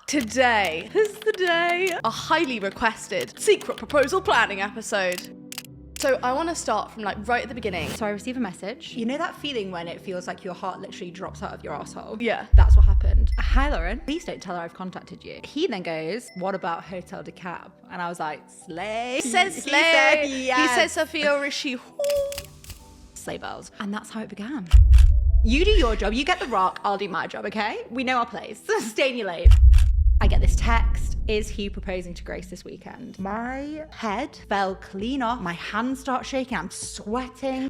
Today is the day, a highly requested secret proposal planning episode. So I want to start from right at the beginning. So I receive a message. You know that feeling when it feels like your heart literally drops out of your asshole? Yeah. That's what happened. Hi, Lauren. Please don't tell her I've contacted you. He then goes, what about Hotel de Cab? And I was like, slay. He says slay. He said yes. He says Sophia Rishi. Sleigh bells. And that's how it began. You do your job. You get the rock. I'll do my job, okay? We know our place. Stay in your lane. I get this text. Is he proposing to Grace this weekend? My head fell clean off. My hands start shaking. I'm sweating.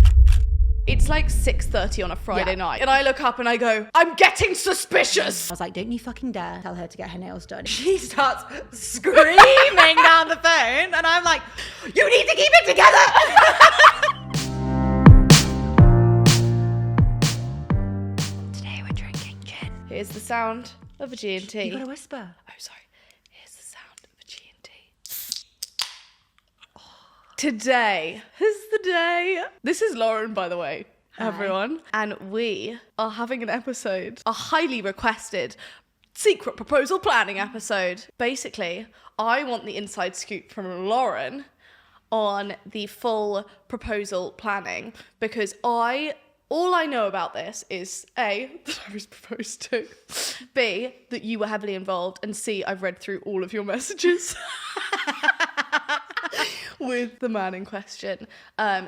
It's like 6:30 on a Friday night. And I look up and I go, I'm getting suspicious. I was like, don't you fucking dare tell her to get her nails done. She starts screaming down the phone. And I'm like, you need to keep it together. Today we're drinking gin. Here's the sound of a G&T. You gotta whisper. Oh, sorry. Here's the sound of a G&T. Today is the day. This is Lauren, by the way, everyone. And we are having an episode, a highly requested secret proposal planning episode. Basically, I want the inside scoop from Lauren on the full proposal planning because all I know about this is A, that I was proposed to, B, that you were heavily involved, and C, I've read through all of your messages with the man in question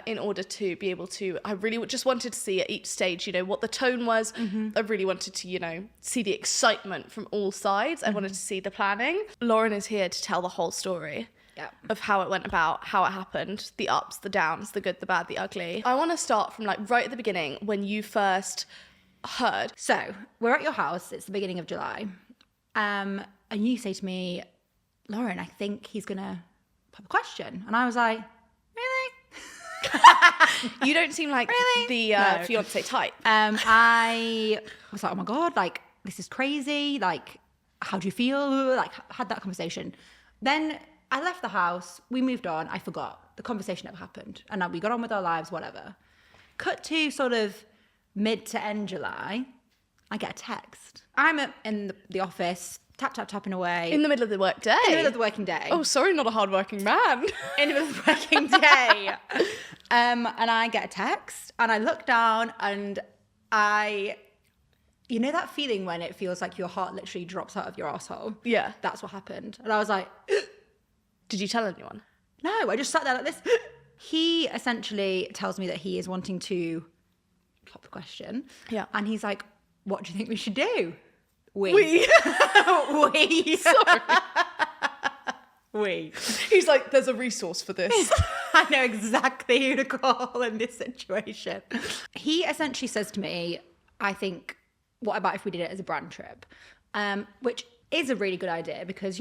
in order to be able to, I really just wanted to see at each stage, what the tone was. Mm-hmm. I really wanted to, see the excitement from all sides. I wanted to see the planning. Lauren is here to tell the whole story. Of how it went about, how it happened, the ups, the downs, the good, the bad, the ugly. I want to start from right at the beginning when you first heard. So we're at your house. It's the beginning of July. And you say to me, Lauren, I think he's going to pop a question. And I was like, really? You don't seem like really? The fiancé type. I was like, oh my God, this is crazy. How do you feel? Had that conversation. Then I left the house, we moved on, I forgot. The conversation never happened. And now we got on with our lives, whatever. Cut to sort of mid to end July, I get a text. I'm in the office, tapping away. In the middle of the work day? In the middle of the working day. Oh, sorry, not a hardworking man. In the middle of the working day. And I get a text, and I look down, and you know that feeling when it feels like your heart literally drops out of your asshole? Yeah. That's what happened. And I was like... Did you tell anyone? No, I just sat there like this. He essentially tells me that he is wanting to pop the question. Yeah. And he's like, what do you think we should do? We. We. Sorry. We. He's like, there's a resource for this. I know exactly who to call in this situation. He essentially says to me, I think, what about if we did it as a brand trip? Which is a really good idea because,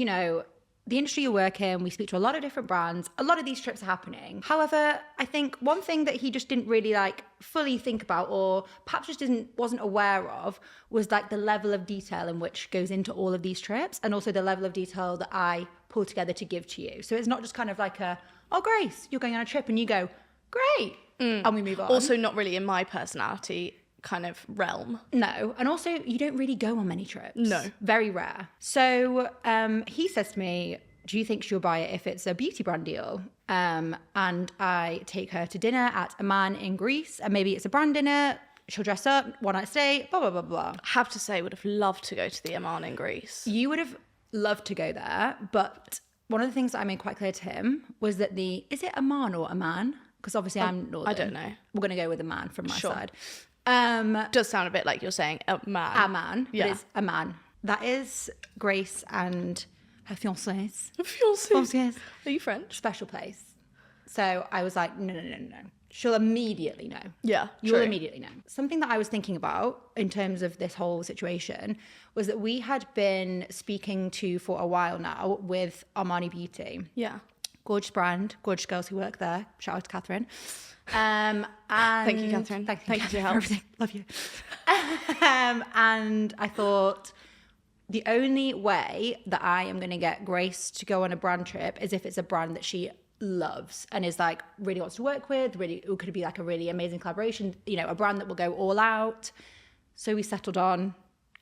the industry you work in, we speak to a lot of different brands. A lot of these trips are happening. However, I think one thing that he just didn't really fully think about, or perhaps just wasn't aware of, was the level of detail in which goes into all of these trips, and also the level of detail that I pull together to give to you. So it's not just kind of oh, Grace, you're going on a trip, and you go, great, and we move on. Also not really in my personality kind of realm. No. And also you don't really go on many trips. No. Very rare. So he says to me, do you think she'll buy it if it's a beauty brand deal? And I take her to dinner at Armani in Greece, and maybe it's a brand dinner. She'll dress up, one night stay, blah, blah, blah, blah. I have to say, would have loved to go to the Armani in Greece. You would have loved to go there, but one of the things that I made quite clear to him was that is it a man or a man? Because obviously I'm Northern. I don't know. We're going to go with a man from my side. Does sound a bit like you're saying a man. A man. Yeah. It is a man. That is Grace and her fiancés. Fiancés. Are you French? Special place. So I was like, no. She'll immediately know. Yeah, You'll true. immediately know. Something that I was thinking about in terms of this whole situation was that we had been speaking to for a while now with Armani Beauty. Yeah. Gorgeous brand, gorgeous girls who work there. Shout out to Catherine. And thank you, Catherine. Thank you for your help. Everything. Love you. And I thought the only way that I am going to get Grace to go on a brand trip is if it's a brand that she loves and is really wants to work with. Really, it could be a really amazing collaboration. A brand that will go all out. So we settled on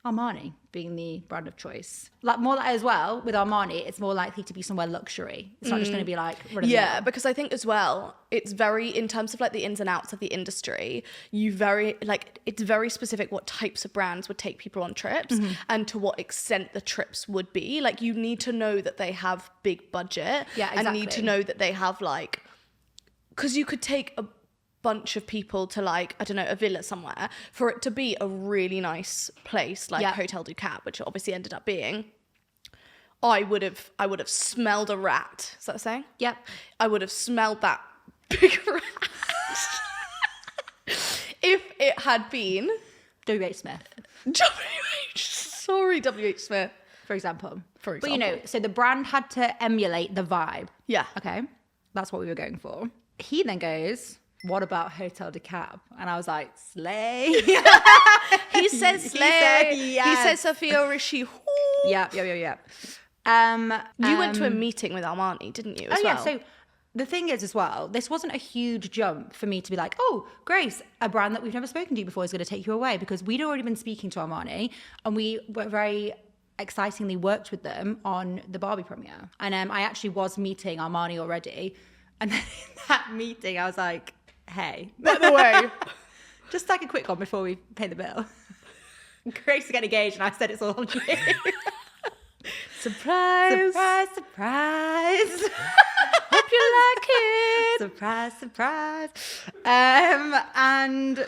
Armani being the brand of choice. Like more like as well with Armani, it's more likely to be somewhere luxury. It's not just going to be like yeah, because I think as well, it's very in terms of like the ins and outs of the industry. It's very specific what types of brands would take people on trips and to what extent the trips would be. Like you need to know that they have big budget, and need to know that they have like, because you could take a bunch of people to like, I don't know, a villa somewhere for it to be a really nice place like Hotel du Cap, which it obviously ended up being. I would have smelled a rat. Is that a saying? Yep. I would have smelled that big rat if it had been W.H. Smith. W.H. Smith. For example. But you know, so the brand had to emulate the vibe. Yeah. Okay. That's what we were going for. He then goes, what about Hotel du Cap? And I was like, slay. He says slay. Said yes. He says Sophia Rishi. Yeah. You went to a meeting with Armani, didn't you? As well? Yeah. So the thing is as well, this wasn't a huge jump for me to be like, oh, Grace, a brand that we've never spoken to before is going to take you away, because we'd already been speaking to Armani and we were very excitingly worked with them on the Barbie premiere. And I actually was meeting Armani already. And then in that meeting, I was like, hey. By the way. Just like a quick one before we pay the bill. Grace to get engaged, and I said it's all on you. Surprise. Surprise, surprise. Hope you like it. Surprise, surprise. And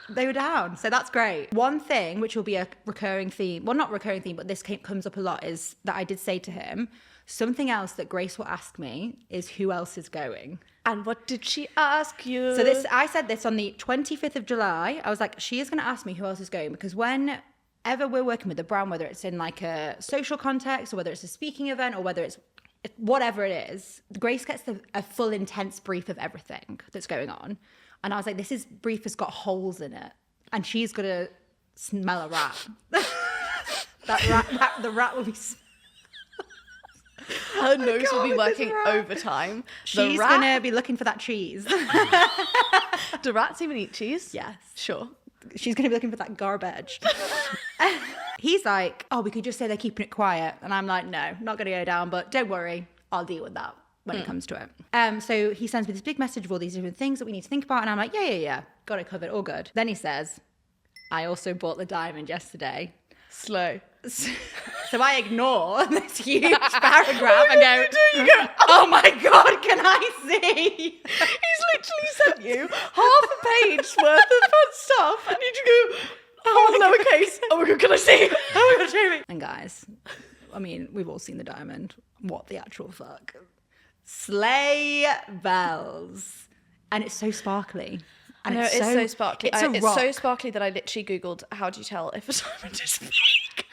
they were down. So that's great. One thing, which will be a recurring theme, well, not recurring theme, but this comes up a lot, is that I did say to him, something else that Grace will ask me is who else is going. And what did she ask you? So I said this on the 25th of July. I was like, she is going to ask me who else is going, because whenever we're working with a brand, whether it's in like a social context or whether it's a speaking event or whether it's whatever it is, Grace gets a full intense brief of everything that's going on. And I was like, this brief has got holes in it. And she's going to smell a rat. The rat will be... Her nose will be working overtime. She's going to be looking for that cheese. Do rats even eat cheese? Yes. Sure. She's going to be looking for that garbage. He's like, oh, we could just say they're keeping it quiet. And I'm like, no, not going to go down, but don't worry. I'll deal with that when it comes to it. So he sends me this big message of all these different things that we need to think about. And I'm like, yeah. Got it covered. All good. Then he says, I also bought the diamond yesterday. Slow. So I ignore this huge paragraph and go, oh my God, can I see? He's literally sent you half a page worth of fun stuff and you just go, oh, lowercase. Oh my God, can I see? Oh my God, show me. And guys, I mean, we've all seen the diamond. What the actual fuck? Slay bells. And it's so sparkly. And it's so sparkly. It's it's so sparkly that I literally Googled, how do you tell if a diamond is fake?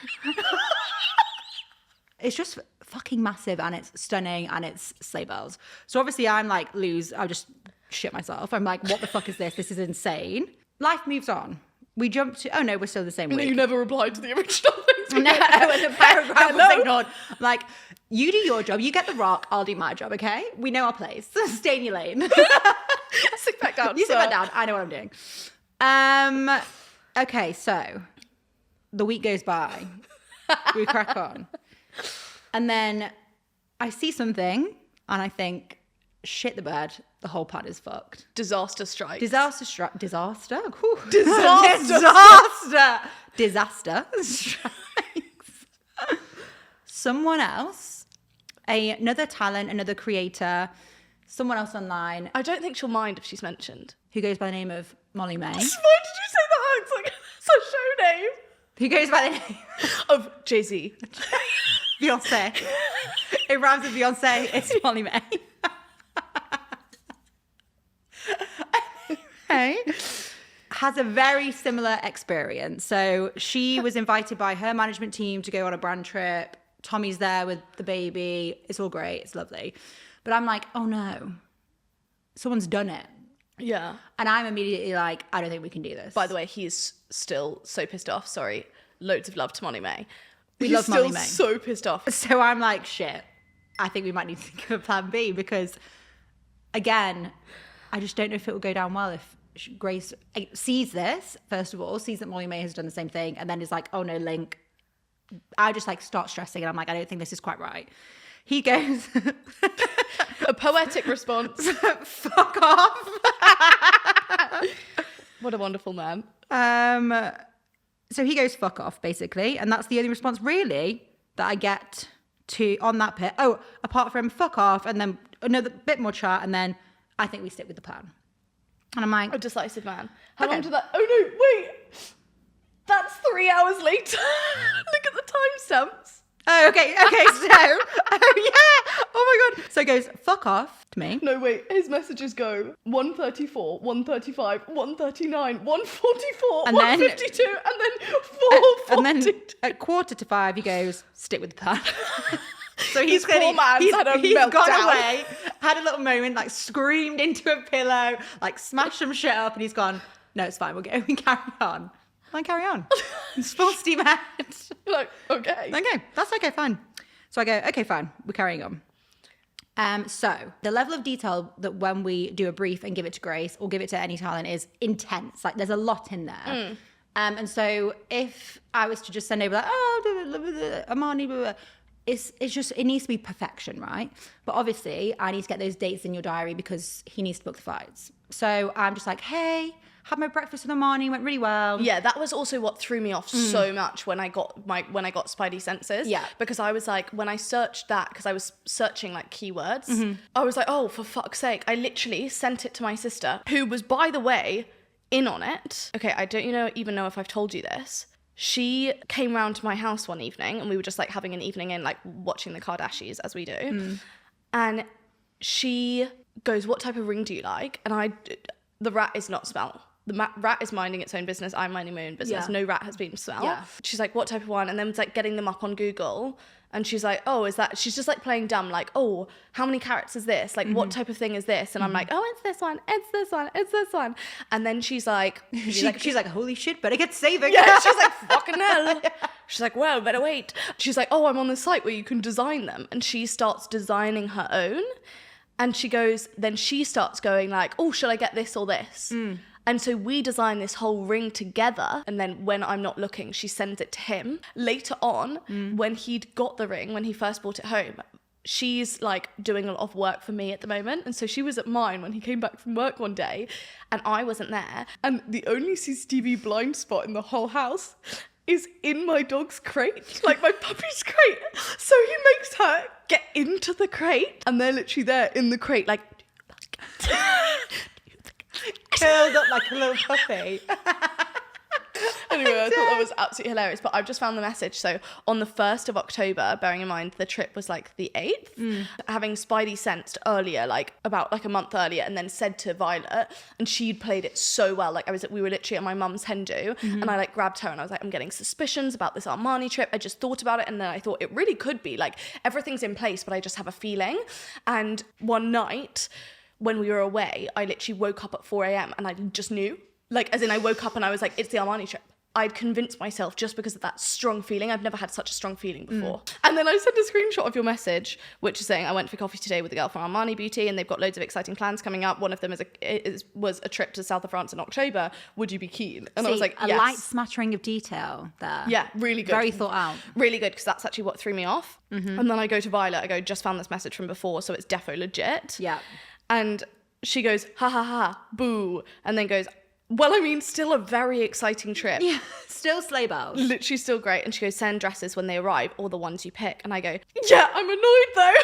It's just fucking massive and it's stunning and it's sleigh bells. So obviously I'm like, I'll just shit myself. I'm like, what the fuck is this? This is insane. Life moves on. We jump to, oh no, we're still the same week. You never replied to the original thing. No, and the paragraph was ignored. I'm like, you do your job, you get the rock, I'll do my job, okay? We know our place. Stay in your lane. Sit back down. You sit back down. I know what I'm doing. Okay, so the week goes by. We crack on. And then I see something and I think, shit the bed, the whole plan is fucked. Disaster strikes. Disaster strikes. Disaster strikes. Someone else, another talent, another creator, someone else online. I don't think she'll mind if she's mentioned. Who goes by the name of Molly Mae. Why did you say that? It's like, it's a show name. Who goes by the name of Jay-Z. Beyonce. It rhymes with Beyonce. It's Molly Mae. Okay. Has a very similar experience. So she was invited by her management team to go on a brand trip. Tommy's there with the baby. It's all great. It's lovely. But I'm like, oh no, someone's done it. Yeah. And I'm immediately like, I don't think we can do this. By the way, he's still so pissed off. Sorry. Loads of love to Molly Mae. We love Molly Mae. He's still so pissed off. So I'm like, shit, I think we might need to think of a plan B because, again, I just don't know if it will go down well if Grace sees this, first of all, sees that Molly Mae has done the same thing, and then is like, oh no, Link. I just like start stressing, and I'm like, I don't think this is quite right. He goes, a poetic response. Fuck off. What a wonderful man. So he goes, fuck off, basically. And that's the only response, really, that I get to on that bit. Oh, apart from fuck off, and then another bit more chat, and then I think we stick with the plan. And I'm like... A decisive man. How long did that... Oh, no, wait. That's 3 hours later. Look at the timestamps. Oh, okay, so... Oh, yeah. Oh, my God. So it goes, fuck off to me. No, wait. His messages go 1:34, 1:35, 1:39, 1:44, And 1:52, and then 4:42. And then at 4:45, he goes, stick with the plan. So This poor man's had a meltdown. Gone away, had a little moment, like screamed into a pillow, like smashed some shit up, and he's gone, no, it's fine, we carry on. Fine, carry on. It's full steam ahead. Like, okay. Okay, that's okay, fine. So I go, okay, fine, we're carrying on. So the level of detail that when we do a brief and give it to Grace or give it to any talent is intense. Like there's a lot in there. And so if I was to just send over like, oh, Armani, blah, blah, it's just, it needs to be perfection, right? But obviously I need to get those dates in your diary because he needs to book the flights. So I'm just like, hey, had my breakfast with Armani, went really well. Yeah, that was also what threw me off so much when I got Spidey senses. Yeah. Because I was like, when I searched that, because I was searching like keywords, I was like, oh, for fuck's sake. I literally sent it to my sister, who was, by the way, in on it. Okay, I don't even know if I've told you this. She came round to my house one evening and we were just like having an evening in, like watching the Kardashians as we do. And she goes, what type of ring do you like? And the rat is not smelt. The rat is minding its own business. I'm minding my own business. Yeah. No rat has been smelled. Yeah. She's like, what type of one? And then it's like getting them up on Google. And she's like, oh, is that... She's just like playing dumb. Like, oh, how many carats is this? Like, what type of thing is this? And I'm like, oh, it's this one. It's this one. It's this one. And then she's like... She's like, holy shit, better get saving. Yeah, she's like, fucking hell. She's like, well, better wait. She's like, oh, I'm on the site where you can design them. And she starts designing her own. And then she starts going like, oh, should I get this or this? And so we design this whole ring together. And then when I'm not looking, she sends it to him. Later on, when he'd got the ring, when he first brought it home, she's like doing a lot of work for me at the moment. And so she was at mine when he came back from work one day and I wasn't there. And the only CCTV blind spot in the whole house is in my dog's crate, like my puppy's crate. So he makes her get into the crate and they're literally there in the crate, like... curled up like a little puppy. Anyway, I thought that was absolutely hilarious. But I've just found the message. So on the 1st of October, bearing in mind the trip was like the 8th, having Spidey sensed earlier, like about like a month earlier, and then said to Violet, and she'd played it so well. Like we were literally at my mum's hen do, and I like grabbed her and I was like, I'm getting suspicions about this Armani trip. I just thought about it, and then I thought it really could be like everything's in place, but I just have a feeling. And one night, when we were away, I literally woke up at 4 a.m. and I just knew. Like, as in I woke up and I was like, it's the Armani trip. I'd convinced myself just because of that strong feeling. I've never had such a strong feeling before. And then I sent a screenshot of your message, which is saying, I went for coffee today with a girl from Armani Beauty and they've got loads of exciting plans coming up. One of them was a trip to south of France in October. Would you be keen? And I was like, yes. A light smattering of detail there. Yeah, really good. Very thought out. Really good, because that's actually what threw me off. And then I go to Violet, I go, just found this message from before, so it's defo legit. Yeah. And she goes, ha ha ha, boo. And then goes, well, I mean, still a very exciting trip. Yeah, still sleigh bells. Literally still great. And she goes, send dresses when they arrive or the ones you pick. And I go, yeah, I'm annoyed though.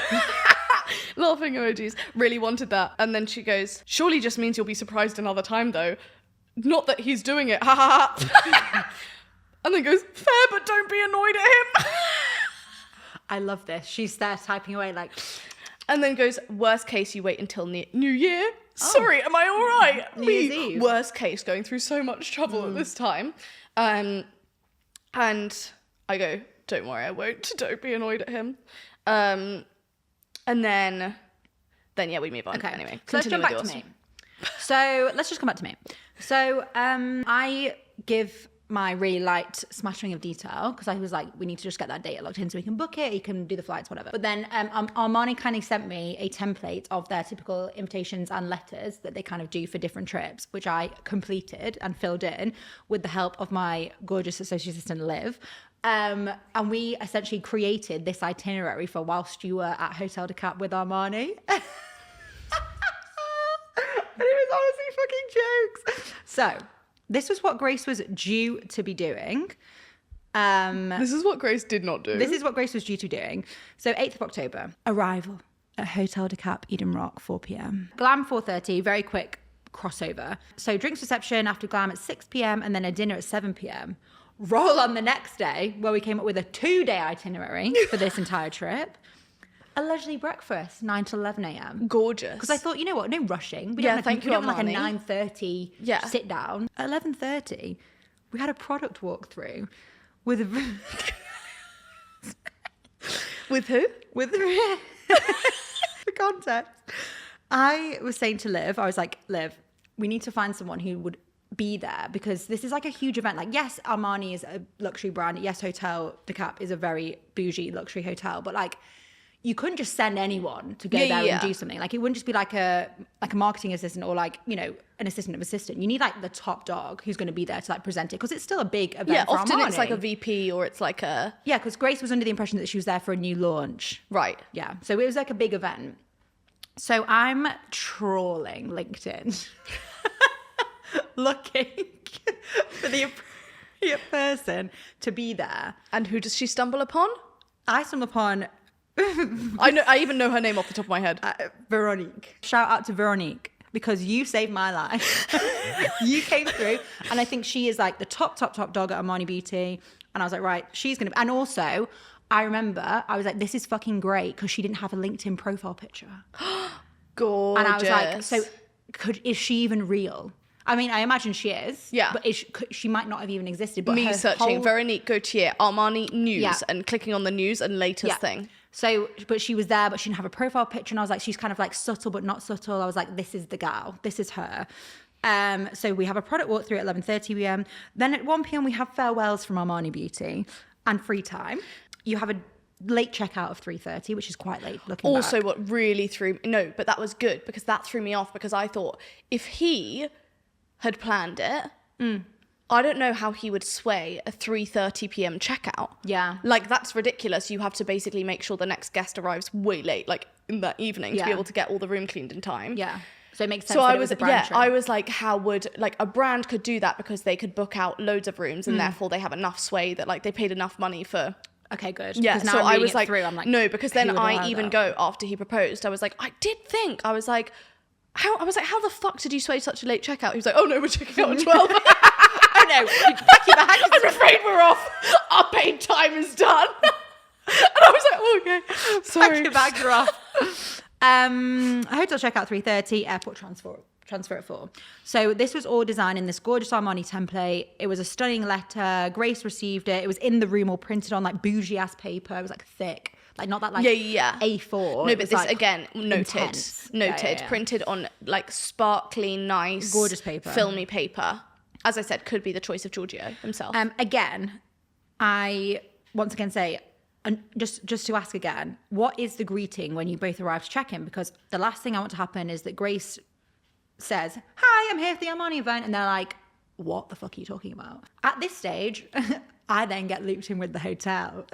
Laughing emojis. Really wanted that. And then she goes, surely just means you'll be surprised another time though. Not that he's doing it. Ha ha ha. And then goes, fair, but don't be annoyed at him. I love this. She's there typing away like... And then goes, worst case, you wait until New Year. Sorry, am I all right? New Year's Eve. Worst case, going through so much trouble at this time. And I go, don't worry, I won't. Don't be annoyed at him. And then yeah, we move on. Okay, anyway. So let's jump back to me. So let's just come back to me. So I give my really light smattering of detail because I was like, we need to just get that date locked in so we can book it, you can do the flights, whatever. But then Armani kind of sent me a template of their typical invitations and letters that they kind of do for different trips, which I completed and filled in with the help of my gorgeous associate assistant, Liv. And we essentially created this itinerary for whilst you were at Hotel de Cap with Armani. And it was honestly fucking jokes. So this was what Grace was due to be doing. This is what Grace did not do. This is what Grace was due to be doing. So 8th of October, arrival at Hotel de Cap, Eden Rock, 4 p.m. Glam 4:30, very quick crossover. So drinks reception after Glam at 6 p.m. and then a dinner at 7 p.m. Roll on the next day where we came up with a 2-day itinerary for this entire trip. A leisurely breakfast, 9 to 11 a.m. Gorgeous. Because I thought, you know what, no rushing. We Yeah, don't thank you, have like a Armani. 9:30 sit down. At 11:30, we had a product walkthrough with With who? with for context. I was saying to Liv, I was like, Liv, we need to find someone who would be there because this is like a huge event. Like, yes, Armani is a luxury brand. Yes, Hotel de Cap is a very bougie luxury hotel, but like, you couldn't just send anyone to go there and do something. Like, it wouldn't just be like a marketing assistant or like, you know, an assistant of assistant. You need like the top dog who's going to be there to like present it because it's still a big event. Yeah, for often Armani. it's like a VP or it's like a... Yeah, because Grace was under the impression that she was there for a new launch. Right. Yeah, so it was like a big event. So I'm trawling LinkedIn, looking for the appropriate person to be there. And who does she stumble upon? I stumbled upon I even know her name off the top of my head. Veronique. Shout out to Veronique because you saved my life. You came through, and I think she is like the top dog at Armani Beauty. And I was like, right, she's gonna. And also, I remember I was like, this is fucking great because she didn't have a LinkedIn profile picture. Gorgeous. And I was like, so is she even real? I mean, I imagine she is. Yeah. But she might not have even existed. But me her searching whole... Veronique Gautier, Armani News, Yeah. and clicking on the news and latest thing. So, but she was there, but she didn't have a profile picture. And I was like, she's kind of like subtle, but not subtle. I was like, this is the gal. This is her. So we have a product walkthrough at 11:30 p.m. Then at 1 p.m. we have farewells from Armani Beauty and free time. You have a late checkout of 3:30, which is quite late looking Also, back. what really threw me... No, but that was good because that threw me off because I thought if he had planned it... I don't know how he would sway a 3:30 p.m. checkout. Yeah. Like, that's ridiculous. You have to basically make sure the next guest arrives way late, like in that evening, to be able to get all the room cleaned in time. Yeah. So it makes sense. So that it was a brand trip. I was like, how would, like, a brand could do that because they could book out loads of rooms and therefore they have enough sway that, like, they paid enough money for... Okay, good. Yeah, Now so I'm I reading was it like, through, I'm like, no, because then who would I allow even that? go after he proposed. I was like, I was like, how the fuck did you sway such a late checkout? He was like, oh no, we're checking out at 12. Oh no, pack your bags. I'm afraid we're off. Our paid time is done. And I was like, oh, okay, sorry. Pack your bags are off. Hotel checkout 3:30, airport transfer at 4. So this was all designed in this gorgeous Armani template. It was a stunning letter. Grace received it. It was in the room, all printed on like bougie ass paper. It was like thick, like not that like A4. No, It but was, this like, again noted, intense. Yeah. printed on like sparkly, nice, Gorgeous paper, filmy paper. As I said, could be the choice of Giorgio himself. Again, I once again say, and just to ask again, what is the greeting when you both arrive to check-in? Because the last thing I want to happen is that Grace says, hi, I'm here for the Armani event. And they're like, what the fuck are you talking about? At this stage, I then get looped in with the hotel.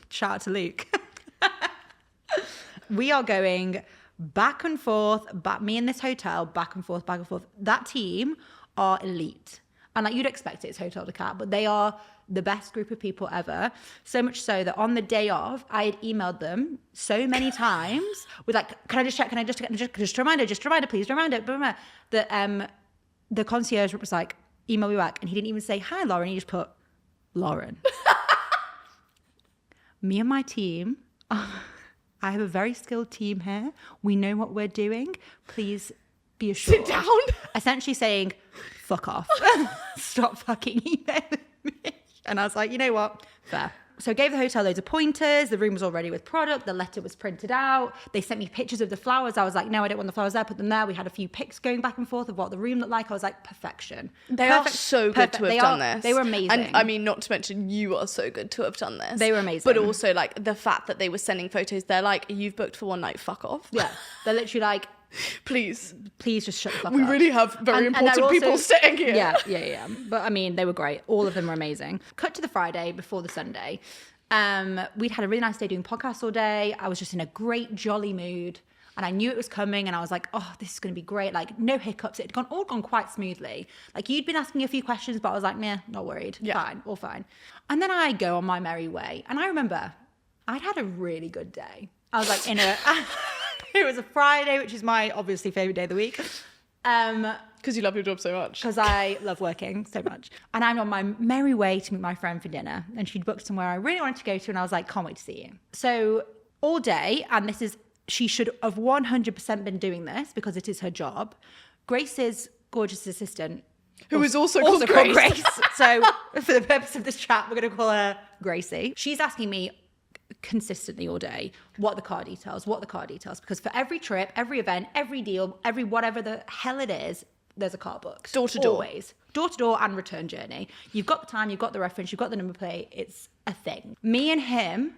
Shout out to Luke. We are going back and forth, me and this hotel, back and forth. That team are elite. And like you'd expect it's Hotel de Cap, but they are the best group of people ever. So much so that on the day of, I had emailed them so many times with like, can I just check? Just a reminder, please, reminder. That the concierge was like, email me back. And he didn't even say, hi, Lauren. He just put, Lauren. Me and my team, I have a very skilled team here. We know what we're doing. Please be assured. Sit down. Essentially saying, fuck off. Stop fucking emailing me. And I was like, you know what? Fair. So I gave the hotel loads of pointers. The room was all ready with product. The letter was printed out. They sent me pictures of the flowers. I was like, no, I don't want the flowers there. Put them there. We had a few pics going back and forth of what the room looked like. I was like, perfection. They are so good to have done this. They were amazing. And I mean, not to mention, you are so good to have done this. They were amazing. But also, like, the fact that they were sending photos, they're like, you've booked for one night, fuck off. Yeah. They're literally like, please just shut the fuck up. We really have very important people staying here. Yeah. But I mean, they were great. All of them were amazing. Cut to the Friday before the Sunday. We'd had a really nice day doing podcasts all day. I was just in a great jolly mood and I knew it was coming and I was like, oh, this is going to be great. Like no hiccups. It had all gone quite smoothly. Like you'd been asking a few questions, but I was like, nah, not worried. Yeah. Fine, all fine. And then I go on my merry way. And I remember I'd had a really good day. I was like it was a Friday, which is my obviously favorite day of the week. Because you love your job so much. Because I love working so much. And I'm on my merry way to meet my friend for dinner. And she'd booked somewhere I really wanted to go to. And I was like, can't wait to see you. So all day, and she should have 100% been doing this because it is her job. Grace's gorgeous assistant. Who is also called Grace. So for the purpose of this chat, we're going to call her Gracie. She's asking me consistently all day what the car details, because for every trip, every event, every deal, every whatever the hell it is, there's a car booked. Door to door. Always. Door to door and return journey. You've got the time, you've got the reference, you've got the number plate. It's a thing. Me and him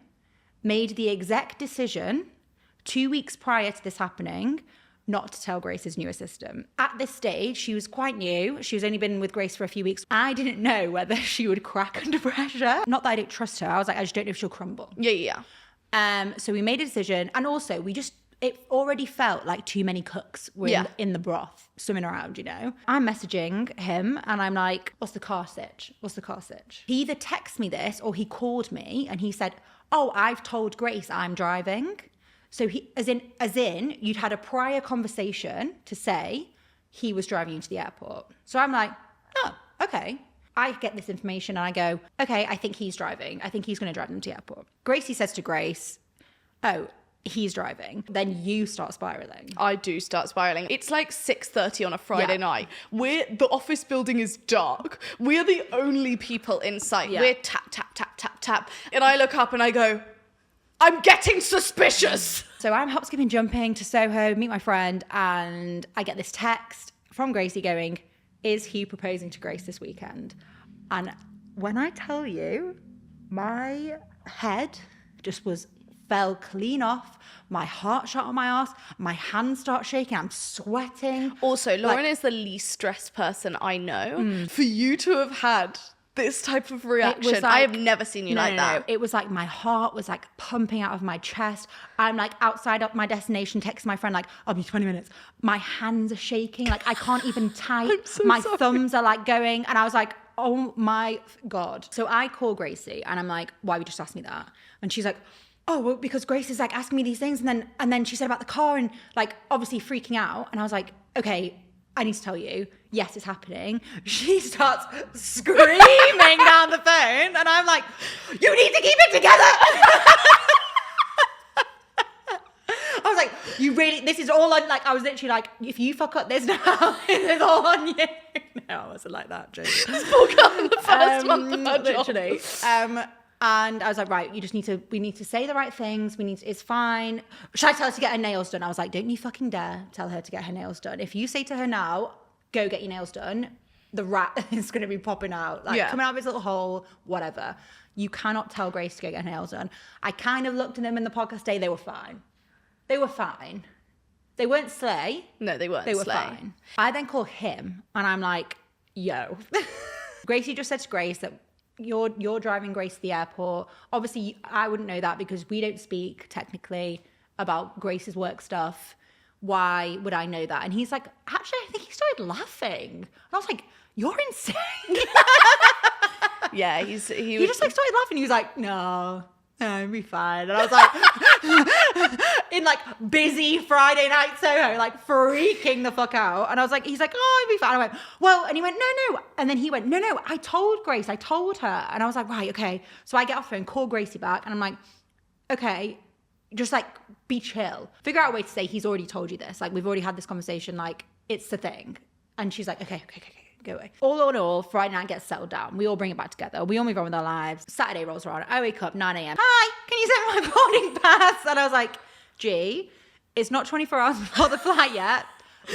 made the exec decision 2 weeks prior to this happening not to tell Grace's new assistant. At this stage, she was quite new. She was only been with Grace for a few weeks. I didn't know whether she would crack under pressure. Not that I don't trust her. I was like, I just don't know if she'll crumble. Yeah. So we made a decision. And also, it already felt like too many cooks were in the broth, swimming around, you know? I'm messaging him and I'm like, what's the car sitch? He either texted me this or he called me and he said, oh, I've told Grace I'm driving. So he, as in, you'd had a prior conversation to say he was driving you to the airport. So I'm like, oh, okay. I get this information and I go, okay, I think he's driving. I think he's going to drive them to the airport. Gracie says to Grace, oh, he's driving. Then you start spiraling. I do start spiraling. It's like 6:30 on a Friday night. The office building is dark. We're the only people in sight. We're tap, tap, tap, tap, tap. And I look up and I go, I'm getting suspicious. So I'm hop, skipping, jumping to Soho, meet my friend, and I get this text from Gracie going, is Hugh proposing to Grace this weekend? And when I tell you, my head just fell clean off. My heart shot on my ass. My hands start shaking. I'm sweating. Also, Lauren is the least stressed person I know. For you to have had this type of reaction, I have never seen you like that. It was like my heart was like pumping out of my chest. I'm like outside of my destination, texting my friend like, I'll be 20 minutes. My hands are shaking. Like I can't even type. My thumbs are like going. And I was like, oh my God. So I call Gracie and I'm like, why would you just ask me that? And she's like, oh, well, because Grace is like asking me these things. And then she said about the car and like obviously freaking out. And I was like, okay, I need to tell you, yes, it's happening. She starts screaming down the phone and I'm like, you need to keep it together. I was like, this is all on, like, I was literally like, if you fuck up this now, it's all on you. No, I wasn't like that, Jane. Spoke up in the first month of her job. Literally. And I was like, right, we need to say the right things. It's fine. Should I tell her to get her nails done? I was like, don't you fucking dare tell her to get her nails done. If you say to her now, go get your nails done, the rat is going to be popping out, coming out of his little hole, whatever. You cannot tell Grace to go get her nails done. I kind of looked at them in the podcast day. They were fine. They weren't slay. No, they weren't. They were slay. fine. I then call him and I'm like, yo. Gracie just said to Grace that you're driving Grace to the airport. Obviously, I wouldn't know that because we don't speak technically about Grace's work stuff. Why would I know that? And he's like, actually, I think he started laughing. And I was like, you're insane. Yeah, he just like started laughing. He was like, no, it'll be fine. And I was like, in like busy Friday night Soho, like freaking the fuck out. And I was like, he's like, oh, it'll be fine. I went, well, and he went, no. And then he went, no, I told Grace, I told her. And I was like, right, okay. So I get off the phone, call Gracie back. And I'm like, okay, just like be chill. Figure out a way to say he's already told you this. Like we've already had this conversation. Like it's the thing. And she's like, okay. go away. All in all, Friday night gets settled down. We all bring it back together. We all move on with our lives. Saturday rolls around. I wake up 9 a.m. Hi, can you send my boarding pass? And I was like, G, it's not 24 hours before the flight yet.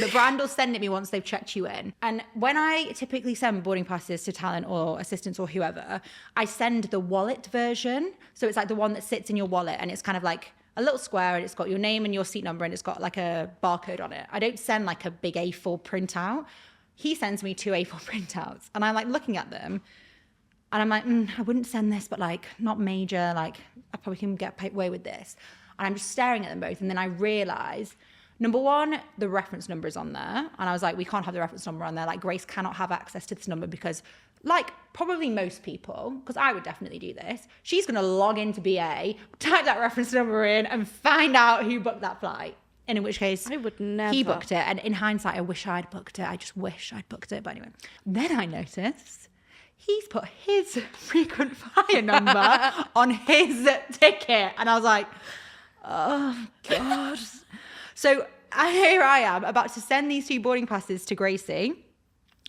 The brand will send it me once they've checked you in. And when I typically send boarding passes to talent or assistants or whoever, I send the wallet version. So it's like the one that sits in your wallet, and it's kind of like a little square, and it's got your name and your seat number, and it's got like a barcode on it. I don't send like a big A4 printout. He sends me 2 A4 printouts, and I'm like looking at them, and I'm like, I wouldn't send this, but like not major, like I probably can get away with this. And I'm just staring at them both, and then I realize, number one, the reference number is on there. And I was like, we can't have the reference number on there. Like, Grace cannot have access to this number because, like, probably most people, because I would definitely do this, she's going to log into BA, type that reference number in, and find out who booked that flight. And in which case, I would never. He booked it. And in hindsight, I wish I'd booked it. I just wish I'd booked it. But anyway, then I noticed he's put his frequent flyer number on his ticket. And I was like, oh, God. So here I am about to send these 2 boarding passes to Gracie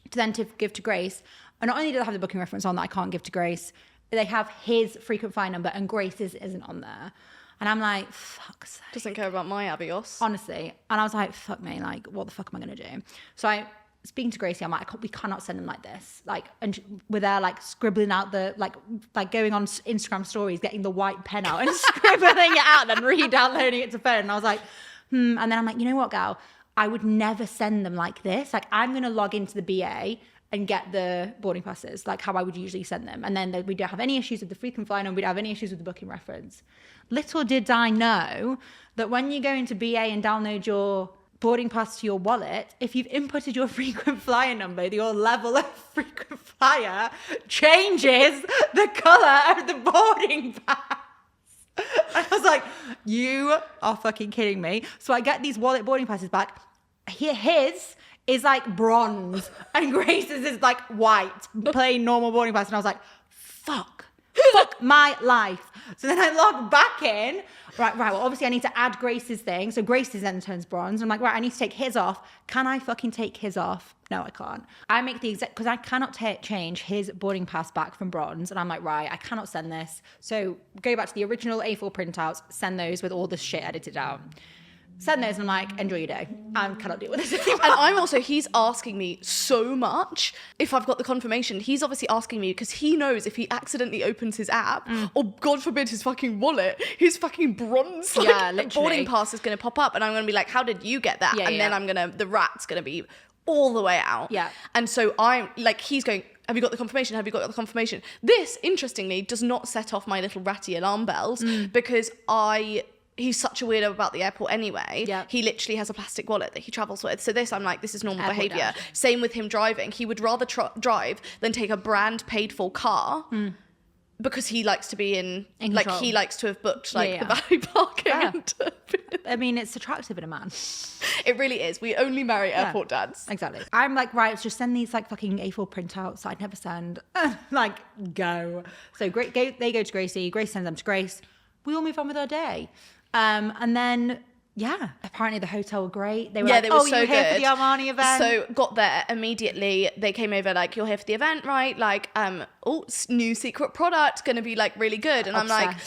to then to give to Grace. And not only do they have the booking reference on that I can't give to Grace, they have his frequent flyer number, and Grace's isn't on there. And I'm like, fuck's sake. Doesn't care about my Abios. Honestly. And I was like, fuck me, like, what the fuck am I going to do? So I speaking to Gracie, I'm like, we cannot send them like this. Like, and we're there, like, scribbling out the, like going on Instagram stories, getting the white pen out and scribbling it out and then re-downloading it to phone. And I was like, And then I'm like, you know what, gal? I would never send them like this. Like, I'm going to log into the BA and get the boarding passes, like how I would usually send them. And then we don't have any issues with the frequent flyer number. We don't have any issues with the booking reference. Little did I know that when you go into BA and download your boarding pass to your wallet, if you've inputted your frequent flyer number, your level of frequent flyer changes the colour of the boarding pass. I was like, you are fucking kidding me. So I get these wallet boarding passes back. His is like bronze and Grace's is like white, plain normal boarding pass. And I was like, fuck my life. So then I log back in. Right, well, obviously I need to add Grace's thing. So Grace's then turns bronze. I'm like, right, I need to take his off. Can I fucking take his off? No, I can't. I make the exact, because I cannot change his boarding pass back from bronze. And I'm like, right, I cannot send this. So go back to the original A4 printouts, send those with all the shit edited out. Send those, and I'm like, enjoy your day. I cannot deal with this anymore. And I'm also, he's asking me so much if I've got the confirmation. He's obviously asking me because he knows if he accidentally opens his app, or God forbid his fucking wallet, his fucking bronze boarding pass is going to pop up, and I'm going to be like, how did you get that? Then the rat's going to be all the way out. Yeah. And so I'm like, he's going, have you got the confirmation? Have you got the confirmation? This, interestingly, does not set off my little ratty alarm bells because he's such a weirdo about the airport anyway. Yeah. He literally has a plastic wallet that he travels with. So I'm like, this is normal Airport behaviour. dash. Same with him driving. He would rather drive than take a brand paid for car because he likes to be in like, control. he likes to have booked the Valley parking. Yeah. And I mean, it's attractive in a man. it really is. We only marry airport dads. Exactly. I'm like, right, let's just send these like fucking A4 printouts that I'd never send. Like, go. So they go to Gracie. Grace sends them to Grace. We all move on with our day. And then, apparently the hotel were great. They were they were so you're here for good. the Armani event. So got there immediately. They came over like, you're here for the event, right? Like, new secret product, going to be like really good. And Obsessed. I'm like,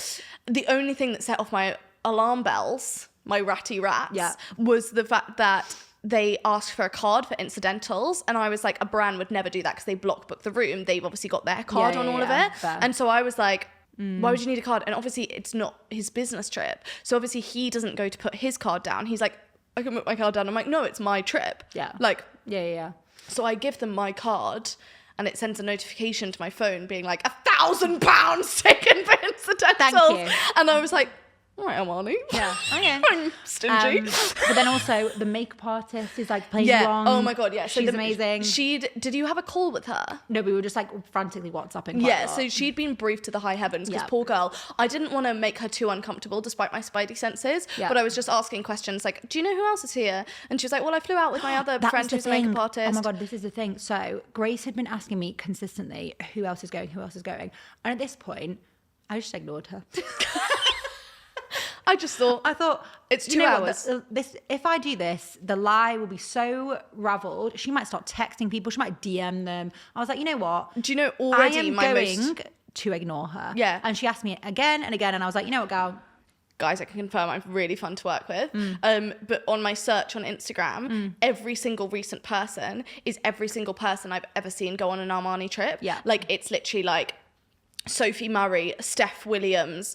the only thing that set off my alarm bells, my ratty rats, was the fact that they asked for a card for incidentals. And I was like, a brand would never do that because they block book the room. They've obviously got their card on all of it. Fair. And so I was like, why would you need a card? And obviously it's not his business trip. So obviously he doesn't go to put his card down. He's like, I can put my card down. I'm like, no, it's my trip. Yeah. Like, Yeah. So I give them my card and it sends a notification to my phone being like, £1,000 taken for incidentals. Thank you. And I was like, all right, Armani. Yeah. Okay. I'm stingy. But then also the makeup artist is like playing along. Oh my God, yeah. So she's amazing. Did you have a call with her? No, we were just like frantically WhatsApping. Yeah, so she'd been briefed to the high heavens because poor girl, I didn't want to make her too uncomfortable despite my spidey senses, but I was just asking questions like, do you know who else is here? And she was like, well, I flew out with my other friend who's a makeup artist. Oh my God, this is the thing. So Grace had been asking me consistently, who else is going? And at this point, I just ignored her. I just thought, I thought it's 2 you know what, hours. this if I do this, the lie will be so raveled. She might start texting people. She might DM them. I was like, you know what? Do you know I already am my going most... to ignore her. Yeah. And she asked me again and again, and I was like, you know what, girl? Guys, I can confirm I'm really fun to work with. But on my search on Instagram, every single recent person is every single person I've ever seen go on an Armani trip. Yeah. Like, it's literally like Sophie Murray, Steph Williams,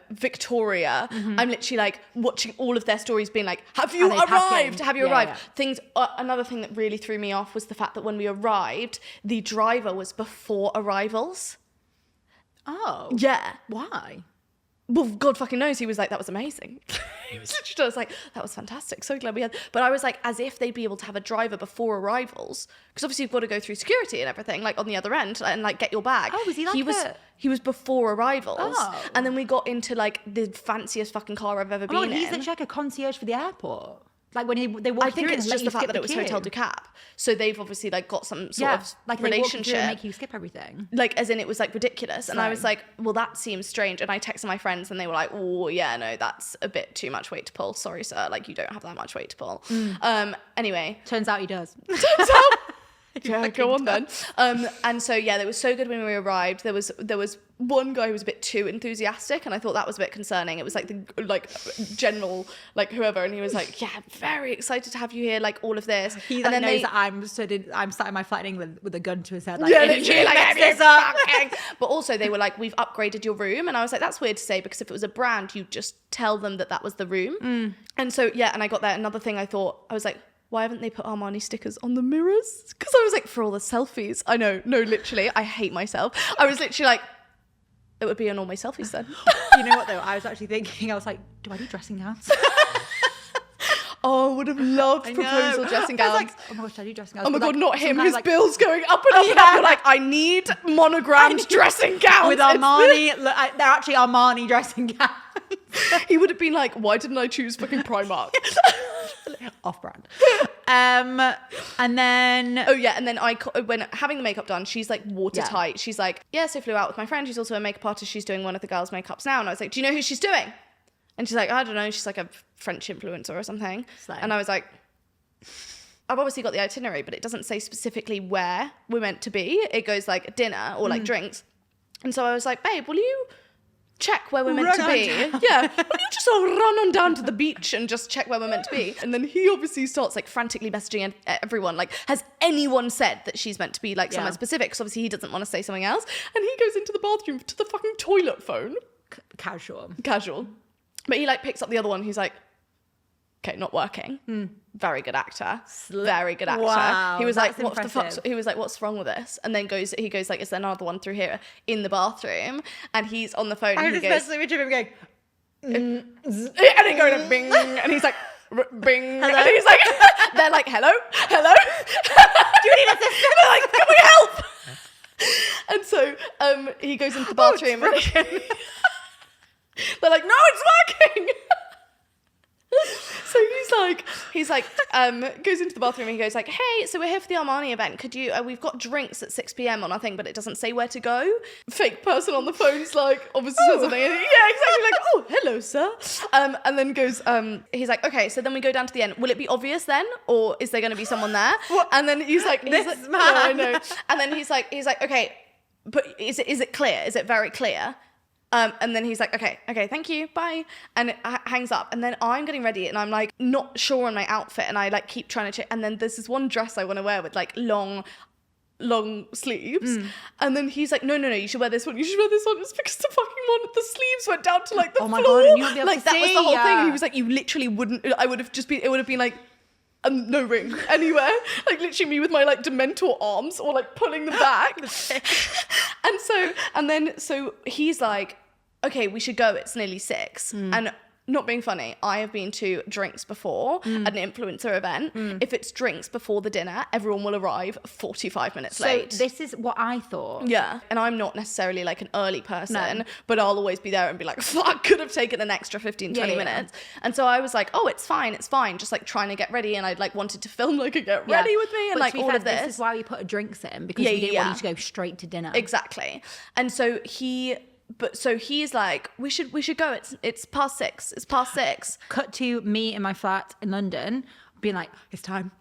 Victoria. I'm literally like watching all of their stories being like, have you Are they arrived? packing? Have you Yeah, arrived? yeah. Things. Another thing that really threw me off was the fact that when we arrived, the driver was before arrivals. Oh. Yeah. Why? Well, God fucking knows. He was like, that was amazing. He was literally just like, that was fantastic. So glad we had. But I was like, as if they'd be able to have a driver before arrivals. Because obviously you've got to go through security and everything, like on the other end, and like get your bag. Oh, was he like He was before arrivals. Oh. And then we got into like the fanciest fucking car I've ever Oh, been he's in. literally like a concierge for the airport. Like when they walk I think through it's and let just you the fact skip that it was queue. Hotel du Cap. So they've obviously like got some sort of like they walk you through relationship. and make you skip everything. Like, as in, it was like ridiculous. And I was Same. like, well, that seems strange. And I texted my friends and they were like, oh, yeah, no, that's a bit too much weight to pull. Sorry, sir. Like, you don't have that much weight to pull. Anyway. Turns out he does. Yeah, go on then. And so, yeah, it was so good when we arrived. There was one guy who was a bit too enthusiastic, and I thought that was a bit concerning. It was like the general, like whoever, and he was like, yeah, I'm very excited to have you here, like all of this. He and like then knows that I'm sat in my flight in England with a gun to his head. Like, yeah, if literally, you like, mess have you this up. fucking... But also they were like, we've upgraded your room. And I was like, that's weird to say, because if it was a brand, you'd just tell them that was the room. And so, yeah, and I got there. Another thing I thought, I was like, why haven't they put Armani stickers on the mirrors? Because I was like, for all the selfies. I know, no, literally, I hate myself. I was literally like, it would be on all my selfies then. You know what though? I was actually thinking, I was like, do I do dressing gowns? Oh, I would have loved I proposal know. dressing I was gowns. like, oh my gosh, I do dressing gowns. Oh my But, God, like, not him. sometimes, His like, bill's going up and up and up. We're like, I need monogrammed dressing gowns. with Armani. Look, they're actually Armani dressing gowns. He would have been like, why didn't I choose fucking Primark? Off-brand. And then... Oh yeah, and then when having the makeup done, she's like watertight. She's like, yes, I flew out with my friend. She's also a makeup artist. She's doing one of the girls' makeups now. And I was like, do you know who she's doing? And she's like, I don't know. She's like a French influencer or something. Slay. And I was like, I've obviously got the itinerary, but it doesn't say specifically where we're meant to be. It goes like dinner or like drinks. And so I was like, babe, will you check where we're meant to be? Yeah. Will you just sort of run on down to the beach and just check where we're meant to be? And then he obviously starts like frantically messaging everyone. Like, has anyone said that she's meant to be like somewhere specific? Because obviously he doesn't want to say something else. And he goes into the bathroom to the fucking toilet phone. Casual. But he like picks up the other one. He's like, okay, not working. Very good actor. Very good actor. Wow, he was like, that's what the fuck? impressive. He was like, what's wrong with this? And then he goes like, is there another one through here in the bathroom? And he's on the phone. I And he just goes, messaged him going, and he going like, bing, and he's like, bing, Hello? and he's like, they're like, hello. do you need assistance? They're like, can we help? And so he goes into the bathroom. And they're like, no, it's working. So he's like, goes into the bathroom and he goes like, hey, so we're here for the Armani event. Could you, we've got drinks at 6 p.m. on our thing, but it doesn't say where to go. Fake person on the phone's like, obviously says something. Yeah, exactly. Like, oh, hello, sir. And then goes, he's like, okay, so then we go down to the end. Will it be obvious then? Or is there going to be someone there? What? And then he's like, This man. man. No, I know. And then he's like, okay, but is it clear? Is it very clear? And then he's like, okay, thank you, bye. And it hangs up. And then I'm getting ready and I'm like not sure on my outfit. And I like keep trying to check. And then there's this one dress I want to wear with like long sleeves. And then he's like, no, you should wear this one. You should wear this one. It's because the fucking one, the sleeves went down to like the Oh my floor. God, and you wouldn't be able like to that was see, the whole thing. yeah. He was like, you literally wouldn't, it would have been like, no ring anywhere, like literally me with my like Dementor arms or like pulling them back. So he's like, okay, we should go, it's nearly 6. And not being funny, I have been to drinks before at an influencer event. If it's drinks before the dinner, everyone will arrive 45 minutes late. So this is what I thought. Yeah, and I'm not necessarily like an early person, No. but I'll always be there and be like, fuck, could have taken an extra 15, 20 Yeah. minutes. And so I was like, oh, it's fine, just like trying to get ready. And I'd like wanted to film like a get ready with me and But like to be all fair, of this. This is why we put a drinks in, because Yeah, we didn't yeah. want you to go straight to dinner. Exactly. And so he but so he's like, we should go. It's past 6. It's past 6. Cut to me in my flat in London, being like, it's time.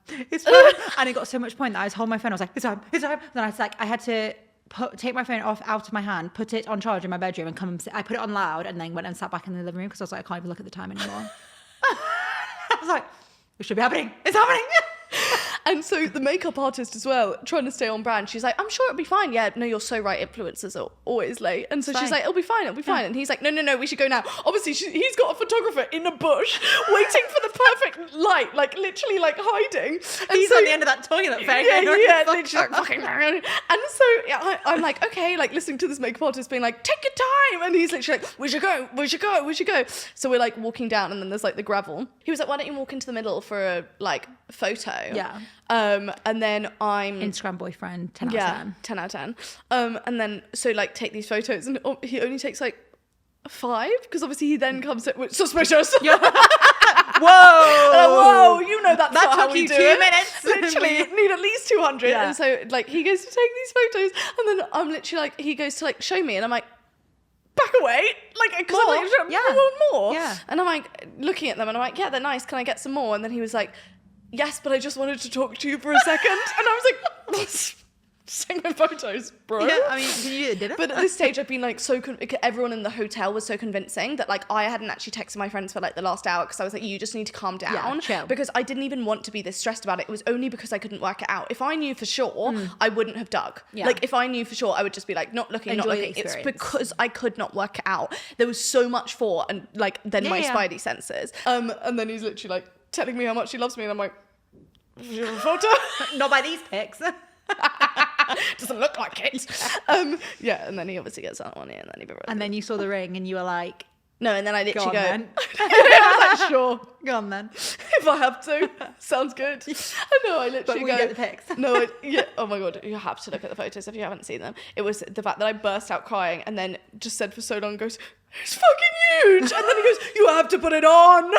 And it got so much point that I was holding my phone. I was like, it's time. Then I was like, I had to take my phone out of my hand, put it on charge in my bedroom, and come and sit. I put it on loud, and then went and sat back in the living room because I was like, I can't even look at the time anymore. I was like, it should be happening. It's happening. And so the makeup artist as well, trying to stay on brand, she's like, I'm sure it'll be fine. Yeah, no, you're so right. Influencers are always late. And so she's like, it'll be fine. And he's like, no, we should go now. Obviously, he's got a photographer in a bush waiting for the perfect light, like literally like hiding. And He's on the end of that toilet. Yeah, literally fucking. And so I'm like, okay, like listening to this makeup artist being like, take your time. And he's literally like, we should go. So we're like walking down, and then there's like the gravel. He was like, why don't you walk into the middle for a like photo? Yeah. And then I'm Instagram boyfriend, 10 out of 10. 10 out of 10. And then so like take these photos, and he only takes like 5 because obviously he then comes in with suspicious. Yeah. Whoa, you know that's not how we do 2 it. minutes. Literally need at least 200. Yeah. And so like he goes to take these photos, and then I'm literally like, he goes to like show me, and I'm like, back away, like, because I'm like, I want more. Yeah. And I'm like looking at them, and I'm like, yeah, they're nice. Can I get some more? And then he was like, yes, but I just wanted to talk to you for a second. And I was like, just take my photos, bro. Yeah, I mean, you did it. But at this stage, I've been like everyone in the hotel was so convincing that like I hadn't actually texted my friends for like the last hour because I was like, you just need to calm down. Chill. Because I didn't even want to be this stressed about it. It was only because I couldn't work it out. If I knew for sure, I wouldn't have dug. Yeah. Like if I knew for sure, I would just be like, not looking. Enjoy the It's experience. because I could not work it out. There was so much for, and like then my spidey senses. And then he's literally like telling me how much he loves me, and I'm like, you have a photo? Not by these pics. Doesn't look like it. Yeah, and then he obviously gets that one in, and then he proposed. And then you saw the ring and you were like, no, and then I literally go on go. then. I was like, sure, Go on then. if I have to, sounds good. No, I literally But we go. get the pics. No, yeah. Oh my god, you have to look at the photos if you haven't seen them. It was the fact that I burst out crying, and then just said for so long, goes, it's fucking huge, and then he goes, you have to put it on.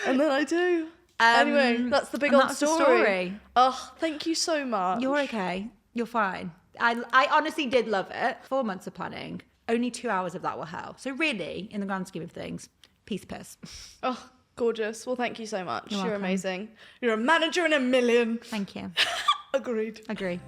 And then I do. Anyway, that's the big old that's the story. story. Oh, thank you so much. You're okay. You're fine. I honestly did love it. 4 months of planning. Only 2 hours of that were hell. So really, in the grand scheme of things, piece piss. Oh, gorgeous. Well, thank you so much. You're welcome. amazing. You're a manager in a million. Thank you. Agreed. Agree.